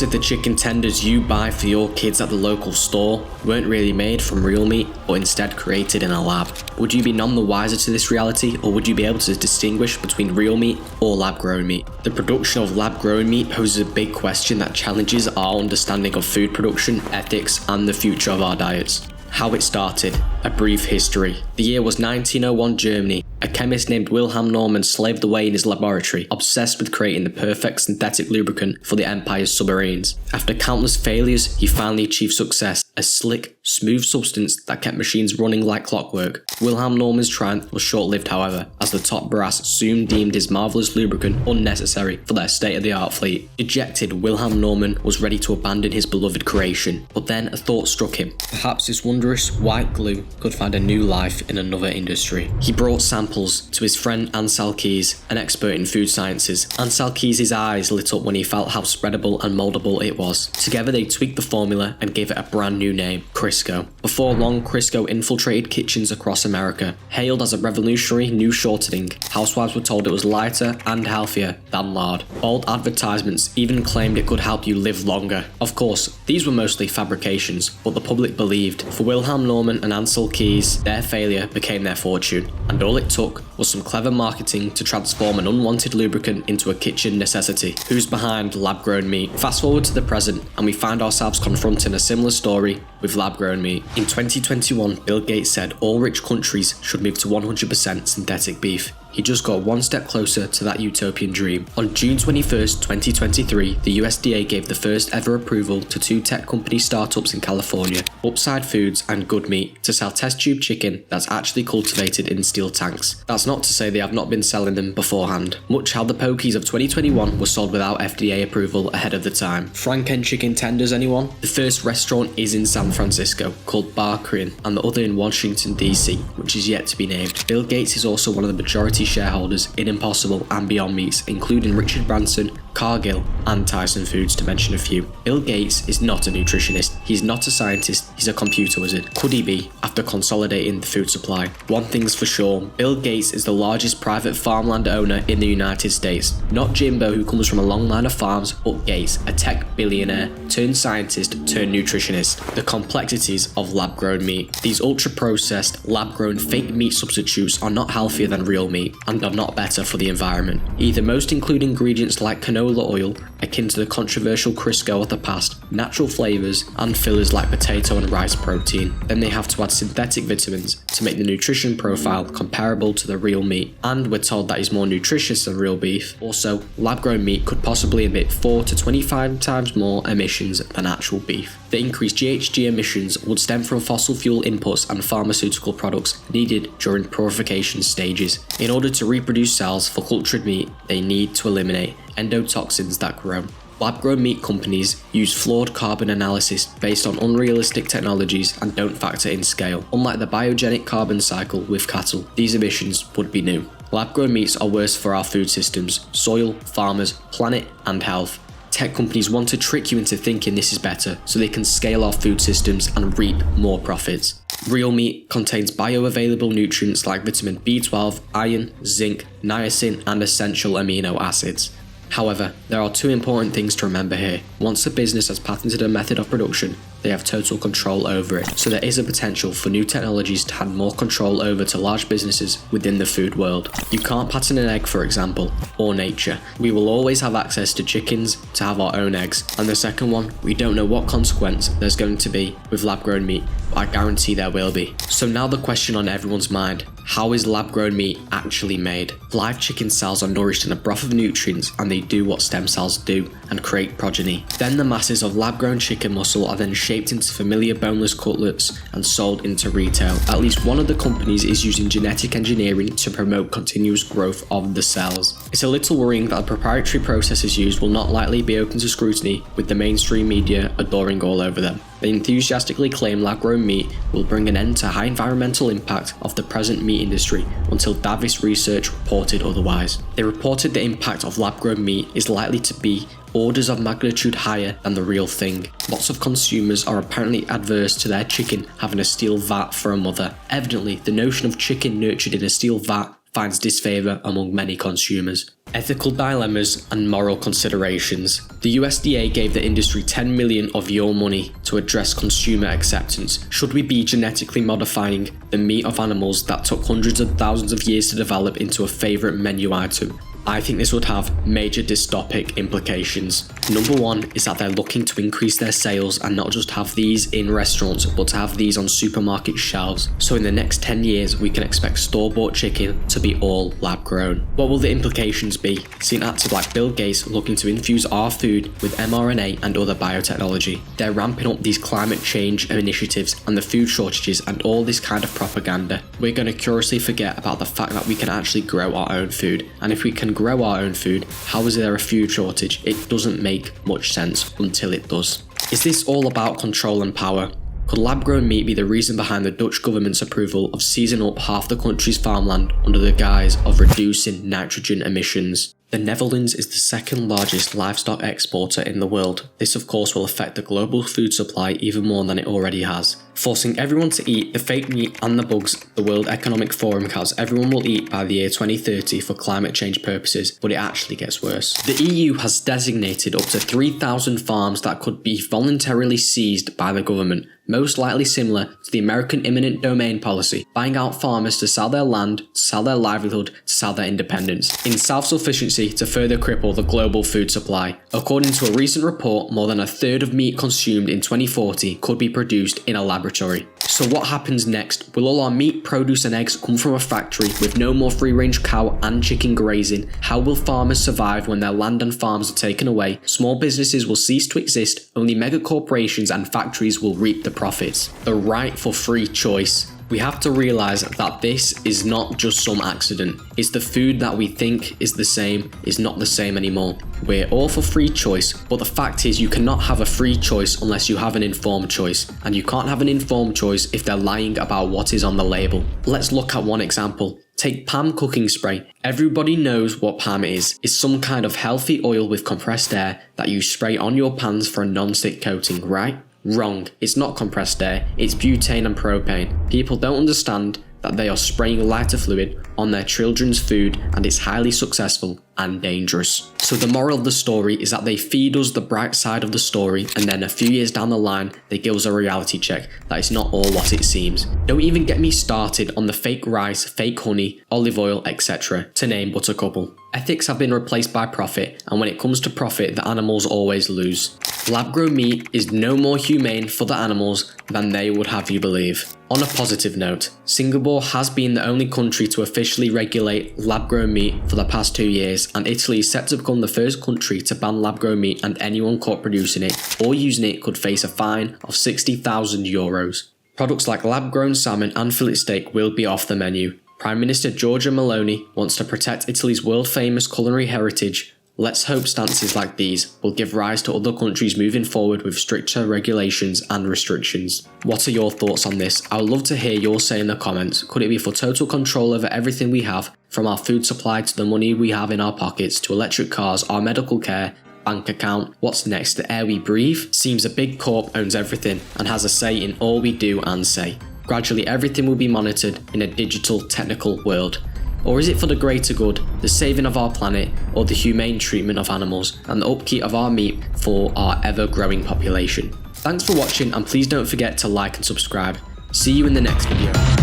What if the chicken tenders you buy for your kids at the local store weren't really made from real meat, but instead created in a lab? Would you be none the wiser to this reality, or would you be able to distinguish between real meat or lab-grown meat? The production of lab-grown meat poses a big question that challenges our understanding of food production, ethics, and the future of our diets. How it started. A brief history. The year was 1901 Germany. A chemist named Wilhelm Norman slaved away in his laboratory, obsessed with creating the perfect synthetic lubricant for the Empire's submarines. After countless failures, he finally achieved success, a slick, smooth substance that kept machines running like clockwork. Wilhelm Norman's triumph was short-lived, however, as the top brass soon deemed his marvellous lubricant unnecessary for their state-of-the-art fleet. Dejected, Wilhelm Norman was ready to abandon his beloved creation, but then a thought struck him. Perhaps this wondrous white glue could find a new life in another industry. He brought samples to his friend Ansel Keys, an expert in food sciences. Ansel Keys' eyes lit up when he felt how spreadable and moldable it was. Together they tweaked the formula and gave it a brand new name, Crisco. Before long, Crisco infiltrated kitchens across America. Hailed as a revolutionary new shortening, housewives were told it was lighter and healthier than lard. Bold advertisements even claimed it could help you live longer. Of course, these were mostly fabrications, but the public believed. For Wilhelm Norman and Ansel Keys, their failure became their fortune, and all it took was some clever marketing to transform an unwanted lubricant into a kitchen necessity. Who's behind lab-grown meat? Fast forward to the present, and we find ourselves confronting a similar story with lab-grown meat. In 2021, Bill Gates said all rich countries should move to 100% synthetic beef. He just got one step closer to that utopian dream. On June 21st, 2023, the USDA gave the first ever approval to two tech company startups in California, Upside Foods and Good Meat, to sell test tube chicken that's actually cultivated in steel tanks. That's not to say they have not been selling them beforehand. Much how the pokies of 2021 were sold without FDA approval ahead of the time. Franken chicken tenders, anyone? The first restaurant is in San Francisco, called Bar Korean, and the other in Washington DC, which is yet to be named. Bill Gates is also one of the majority shareholders in Impossible and Beyond Meats, including Richard Branson, Cargill, and Tyson Foods, to mention a few. Bill Gates is not a nutritionist, he's not a scientist, he's a computer wizard. Could he be, after consolidating the food supply? One thing's for sure, Bill Gates is the largest private farmland owner in the United States. Not Jimbo, who comes from a long line of farms, but Gates, a tech billionaire turned scientist turned nutritionist. The complexities of lab-grown meat. These ultra-processed, lab-grown fake meat substitutes are not healthier than real meat, and are not better for the environment. Either most include ingredients like canola oil, akin to the controversial Crisco of the past, natural flavours, and fillers like potato and rice protein. Then they have to add synthetic vitamins to make the nutrition profile comparable to the real meat, and we're told that is more nutritious than real beef. Also, lab-grown meat could possibly emit 4 to 25 times more emissions than actual beef. The increased GHG emissions would stem from fossil fuel inputs and pharmaceutical products needed during purification stages. In order to reproduce cells for cultured meat, they need to eliminate endotoxins that grow. Lab-grown meat companies use flawed carbon analysis based on unrealistic technologies and don't factor in scale. Unlike the biogenic carbon cycle with cattle, these emissions would be new. Lab-grown meats are worse for our food systems, soil, farmers, planet, and health. Tech companies want to trick you into thinking this is better so they can scale our food systems and reap more profits. Real meat contains bioavailable nutrients like vitamin B12, iron, zinc, niacin, and essential amino acids. However, there are two important things to remember here. Once a business has patented a method of production, they have total control over it. So there is a potential for new technologies to hand more control over to large businesses within the food world. You can't patent an egg, for example, or nature. We will always have access to chickens to have our own eggs. And the second one, we don't know what consequence there's going to be with lab-grown meat, but I guarantee there will be. So now the question on everyone's mind, how is lab-grown meat actually made? Live chicken cells are nourished in a broth of nutrients, and they do what stem cells do and create progeny. Then the masses of lab-grown chicken muscle are then shaped into familiar boneless cutlets and sold into retail. At least one of the companies is using genetic engineering to promote continuous growth of the cells. It's a little worrying that the proprietary processes used will not likely be open to scrutiny, with the mainstream media adoring all over them. They enthusiastically claim lab-grown meat will bring an end to high environmental impact of the present meat industry until Davis Research reported otherwise. They reported the impact of lab-grown meat is likely to be orders of magnitude higher than the real thing. Lots of consumers are apparently adverse to their chicken having a steel vat for a mother. Evidently, the notion of chicken nurtured in a steel vat finds disfavour among many consumers. Ethical dilemmas and moral considerations. The USDA gave the industry $10 million of your money to address consumer acceptance. Should we be genetically modifying the meat of animals that took hundreds of thousands of years to develop into a favourite menu item? I think this would have major dystopic implications. Number one is that they're looking to increase their sales and not just have these in restaurants, but to have these on supermarket shelves. So in the next 10 years, we can expect store-bought chicken to be all lab-grown. What will the implications be? Seeing actors like Bill Gates looking to infuse our food with mRNA and other biotechnology. They're ramping up these climate change initiatives and the food shortages and all this kind of propaganda. We're going to curiously forget about the fact that we can actually grow our own food. And if we can grow our own food, how is there a food shortage? It doesn't make much sense until it does. Is this all about control and power? Could lab-grown meat be the reason behind the Dutch government's approval of seizing up half the country's farmland under the guise of reducing nitrogen emissions? The Netherlands is the second largest livestock exporter in the world. This of course will affect the global food supply even more than it already has. Forcing everyone to eat the fake meat and the bugs, the World Economic Forum counts everyone will eat by the year 2030 for climate change purposes, but it actually gets worse. The EU has designated up to 3,000 farms that could be voluntarily seized by the government, most likely similar to the American eminent domain policy, buying out farmers to sell their land, to sell their livelihood, to sell their independence, in self-sufficiency to further cripple the global food supply. According to a recent report, more than a third of meat consumed in 2040 could be produced in a laboratory. So what happens next? Will all our meat, produce and eggs come from a factory with no more free-range cow and chicken grazing? How will farmers survive when their land and farms are taken away? Small businesses will cease to exist, only mega corporations and factories will reap the profits. The right for free choice. We have to realise that this is not just some accident. It's the food that we think is the same is not the same anymore. We're all for free choice, but the fact is you cannot have a free choice unless you have an informed choice. And you can't have an informed choice if they're lying about what is on the label. Let's look at one example. Take Pam cooking spray. Everybody knows what Pam is. It's some kind of healthy oil with compressed air that you spray on your pans for a non-stick coating, right? Wrong. It's not compressed air, it's butane and propane. People don't understand that they are spraying lighter fluid on their children's food and it's highly successful and dangerous. So the moral of the story is that they feed us the bright side of the story and then a few years down the line they give us a reality check that it's not all what it seems. Don't even get me started on the fake rice, fake honey, olive oil, etc. to name but a couple. Ethics have been replaced by profit, and when it comes to profit the animals always lose. Lab-grown meat is no more humane for the animals than they would have you believe. On a positive note, Singapore has been the only country to officially regulate lab-grown meat for the past 2 years, and Italy is set to become the first country to ban lab-grown meat, and anyone caught producing it or using it could face a fine of €60,000. Products like lab-grown salmon and fillet steak will be off the menu. Prime Minister Giorgia Meloni wants to protect Italy's world-famous culinary heritage. Let's hope stances like these will give rise to other countries moving forward with stricter regulations and restrictions. What are your thoughts on this? I would love to hear your say in the comments. Could it be for total control over everything we have, from our food supply to the money we have in our pockets, to electric cars, our medical care, bank account? What's next? The air we breathe? Seems a big corp owns everything and has a say in all we do and say. Gradually everything will be monitored in a digital, technical world. Or is it for the greater good, the saving of our planet, or the humane treatment of animals, and the upkeep of our meat for our ever-growing population? Thanks for watching, and please don't forget to like and subscribe. See you in the next video.